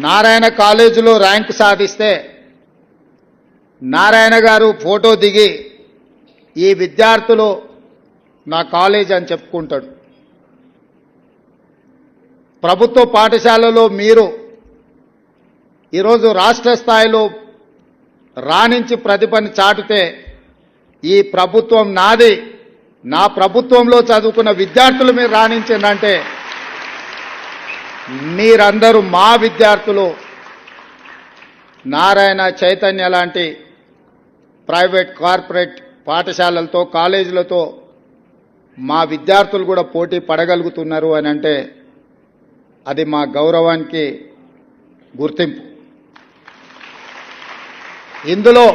నారాయణ కాలేజీలో ర్యాంక్ సాధిస్తే నారాయణ గారు ఫోటో దిగి ఈ విద్యార్థులు నా కాలేజ్ అని చెప్పుకుంటాడు. ప్రభుత్వ పాఠశాలలో మీరు ఈరోజు రాష్ట్ర స్థాయిలో రాణించి ప్రతిభను చాటితే ఈ ప్రభుత్వం నాది, నా ప్రభుత్వంలో చదువుకున్న విద్యార్థులు మీరు రాణించిందంటే మీరందరూ మా విద్యార్థులు. నారాయణ చైతన్య లాంటి ప్రైవేట్ కార్పొరేట్ పాఠశాలలతో కాలేజీలతో మా విద్యార్థులు కూడా పోటీ పడగలుగుతున్నారు అని అంటే అది మా గౌరవానికి గుర్తింపు. ఇందులో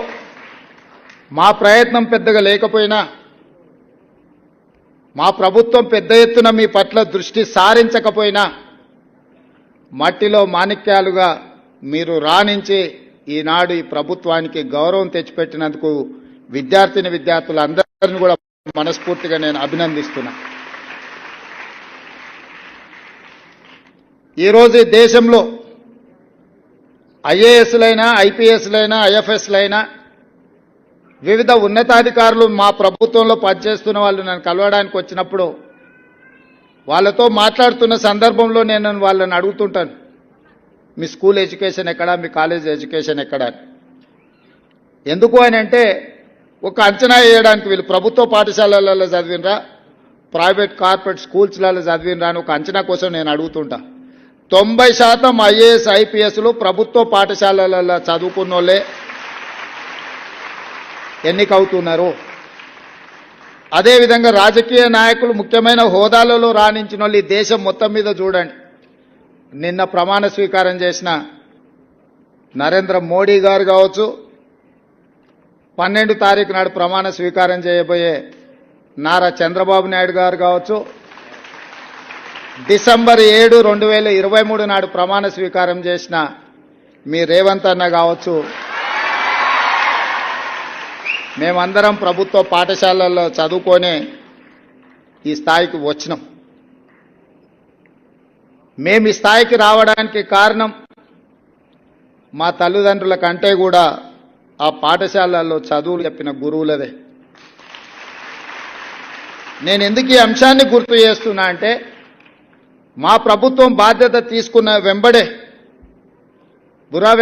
మా ప్రయత్నం పెద్దగా లేకపోయినా మా ప్రభుత్వం పెద్ద ఎత్తున మీ పట్ల దృష్టి సారించకపోయినా మట్టిలో మాణిక్యాలుగా మీరు రాణించి ఈనాడు ఈ ప్రభుత్వానికి గౌరవం తెచ్చిపెట్టినందుకు విద్యార్థులందరినీ కూడా మనస్ఫూర్తిగా నేను అభినందిస్తున్నా. ఈరోజు ఈ దేశంలో ఐఏఎస్లైనా ఐపీఎస్లైనా ఐఎఫ్ఎస్లైనా వివిధ ఉన్నతాధికారులు మా ప్రభుత్వంలో పనిచేస్తున్న వాళ్ళు నన్ను కలవడానికి వచ్చినప్పుడు వాళ్ళతో మాట్లాడుతున్న సందర్భంలో నేను వాళ్ళని అడుగుతుంటాను, మీ స్కూల్ ఎడ్యుకేషన్ ఎక్కడా, మీ కాలేజ్ ఎడ్యుకేషన్ ఎక్కడా. ఎందుకు అని అంటే ఒక అంచనా వేయడానికి వీళ్ళు ప్రభుత్వ పాఠశాలలలో చదివినరా ప్రైవేట్ కార్పొరేట్ స్కూల్స్లలో చదివినరా అని ఒక అంచనా కోసం నేను అడుగుతుంటా. 90% ఐఏఎస్ ఐపీఎస్లు ప్రభుత్వ పాఠశాలలలో చదువుకున్న వాళ్ళే ఎన్నికవుతున్నారు. అదేవిధంగా రాజకీయ నాయకులు ముఖ్యమైన హోదాలలో రాణించిన వాళ్ళు ఈ దేశం మొత్తం మీద చూడండి. నిన్న ప్రమాణ స్వీకారం చేసిన నరేంద్ర మోడీ గారు కావచ్చు, 12 తారీఖు నాడు ప్రమాణ స్వీకారం చేయబోయే నారా చంద్రబాబు నాయుడు గారు కావచ్చు, డిసెంబర్ 7, 2023 నాడు ప్రమాణ స్వీకారం చేసిన మీ రేవంత్ అన్న కావచ్చు, మేమందరం ప్రభుత్వ పాఠశాలల్లో చదువుకొని ఈ స్థాయికి వచ్చినాం. మేము ఈ స్థాయికి రావడానికి కారణం మా తల్లిదండ్రుల కంటే కూడా ఆ పాఠశాలల్లో చదువులు చెప్పిన గురువులదే. నేను ఎందుకు ఈ అంశాన్ని గుర్తు చేస్తున్నా అంటే మా ప్రభుత్వం బాధ్యత తీసుకున్న వెంబడే బుర్రా